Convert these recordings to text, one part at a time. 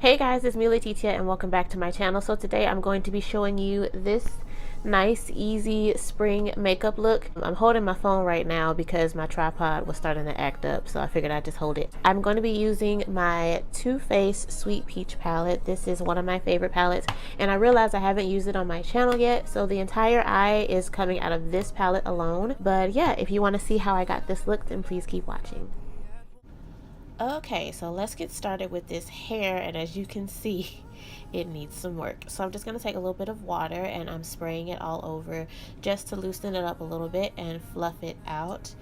Hey guys, it's me Letitia and welcome back to my channel. So today I'm going to be showing you this nice easy spring makeup look. I'm holding my phone right now because my tripod was starting to act up, so I figured I'd just hold it. I'm going to be using my Too Faced Sweet Peach palette. This is one of my favorite palettes and I realized I haven't used it on my channel yet, so the entire eye is coming out of this palette alone. But yeah, if you want to see how I got this look, then please keep watching. Okay, so let's get started with this hair, and as you can see, it needs some work. So I'm just going to take a little bit of water and I'm spraying it all over just to loosen it up a little bit and fluff it out.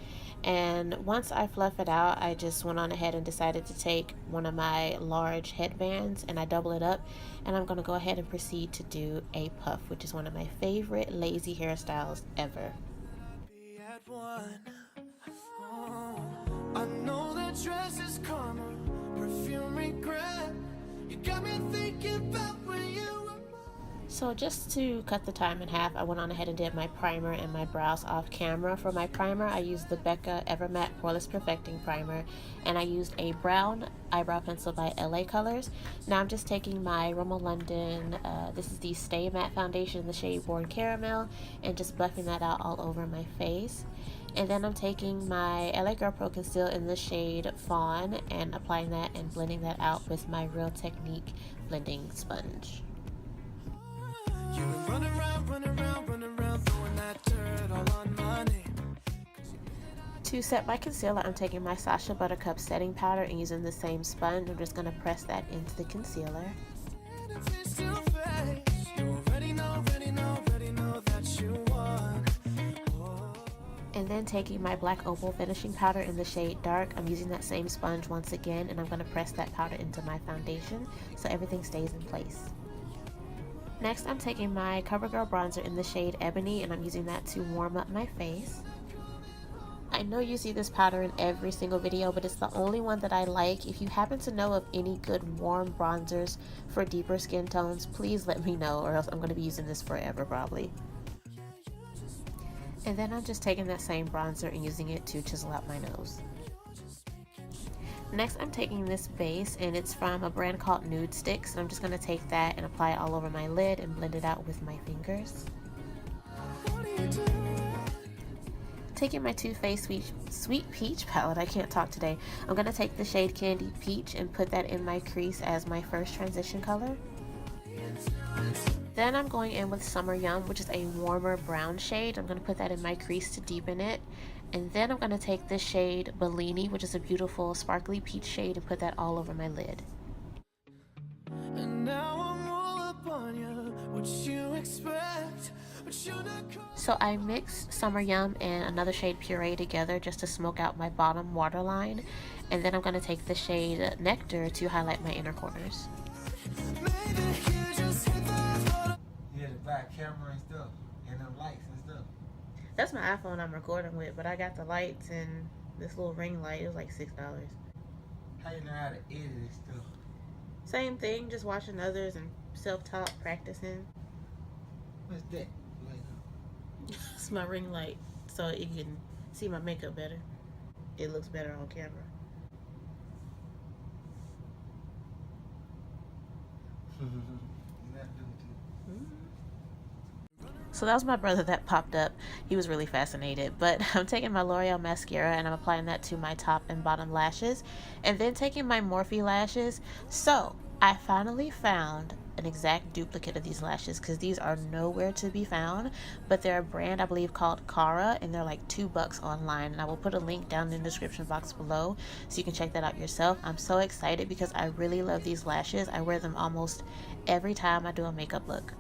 And once I fluff it out, I just went on ahead and decided to take one of my large headbands and I double it up, and I'm going to go ahead and proceed to do a puff, which is one of my favorite lazy hairstyles ever. I know that dress is karma, perfume regret. You got me thinking about when you were. So just to cut the time in half, I went on ahead and did my primer and my brows off camera. For my primer, I used the Becca Ever Matte Poreless Perfecting Primer, and I used a brown eyebrow pencil by LA Colors. Now I'm just taking my Rimmel London, this is the Stay Matte Foundation in the shade Born Caramel, and just buffing that out all over my face. And then I'm taking my LA Girl Pro Conceal in the shade Fawn and applying that and blending that out with my Real Technique blending sponge. To set my concealer, I'm taking my Sacha Buttercup setting powder and using the same sponge. I'm just going to press that into the concealer. And then taking my black Opal finishing powder in the shade Dark, I'm using that same sponge once again, and I'm going to press that powder into my foundation so everything stays in place. Next, I'm taking my CoverGirl bronzer in the shade Ebony, and I'm using that to warm up my face. I know you see this powder in every single video, but it's the only one that I like. If you happen to know of any good warm bronzers for deeper skin tones, please let me know, or else I'm going to be using this forever probably. And then I'm just taking that same bronzer and using it to chisel out my nose. Next, I'm taking this base, and it's from a brand called Nude Sticks, and I'm just going to take that and apply it all over my lid and blend it out with my fingers. Taking my Too Faced Sweet Peach palette, I can't talk today, I'm going to take the shade Candy Peach and put that in my crease as my first transition color. Then I'm going in with Summer Yum, which is a warmer brown shade. I'm going to put that in my crease to deepen it. And then I'm going to take this shade Bellini, which is a beautiful sparkly peach shade, and put that all over my lid. And now I'm all up on you, what you expect, but you're not. So I mixed Summer Yum and another shade Puree together just to smoke out my bottom waterline. And then I'm going to take the shade Nectar to highlight my inner corners. Camera and stuff, and them lights and stuff. That's my iPhone I'm recording with, but I got the lights and this little ring light. It was like $6. How you know how to edit and stuff? Same thing, just watching others and self-taught practicing. What's that? It's my ring light, so you can see my makeup better. It looks better on camera. So that was my brother that popped up. He was really fascinated. But I'm taking my L'Oreal mascara and I'm applying that to my top and bottom lashes. And then taking my Morphe lashes. So I finally found an exact duplicate of these lashes because these are nowhere to be found. But they're a brand I believe called Carli, and they're like $2 online. And I will put a link down in the description box below so you can check that out yourself. I'm so excited because I really love these lashes. I wear them almost every time I do a makeup look.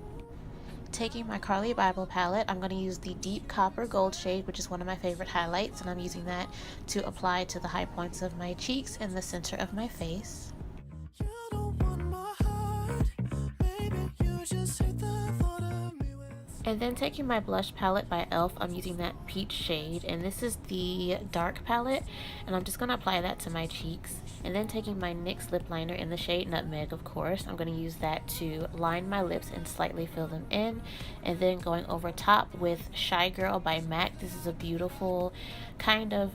Taking my Carli Bybel palette, I'm going to use the Deep Copper Gold shade, which is one of my favorite highlights, and I'm using that to apply to the high points of my cheeks and the center of my face. And then taking my blush palette by e.l.f., I'm using that peach shade, and this is the dark palette, and I'm just going to apply that to my cheeks. And then taking my NYX lip liner in the shade Nutmeg, of course, I'm going to use that to line my lips and slightly fill them in. And then going over top with Shy Girl by MAC. This is a beautiful kind of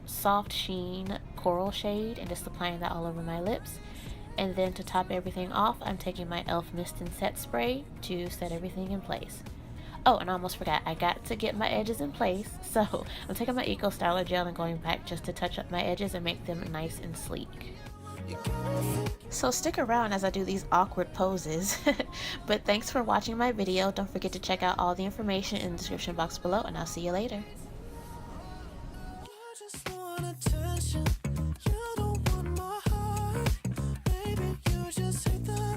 soft sheen coral shade, and just applying that all over my lips. And then to top everything off, I'm taking my e.l.f. Mist and Set Spray to set everything in place. Oh, and I almost forgot, I got to get my edges in place, so I'm taking my Eco Styler gel and going back just to touch up my edges and make them nice and sleek. So stick around as I do these awkward poses. But thanks for watching my video. Don't forget to check out all the information in the description box below, and I'll see you later.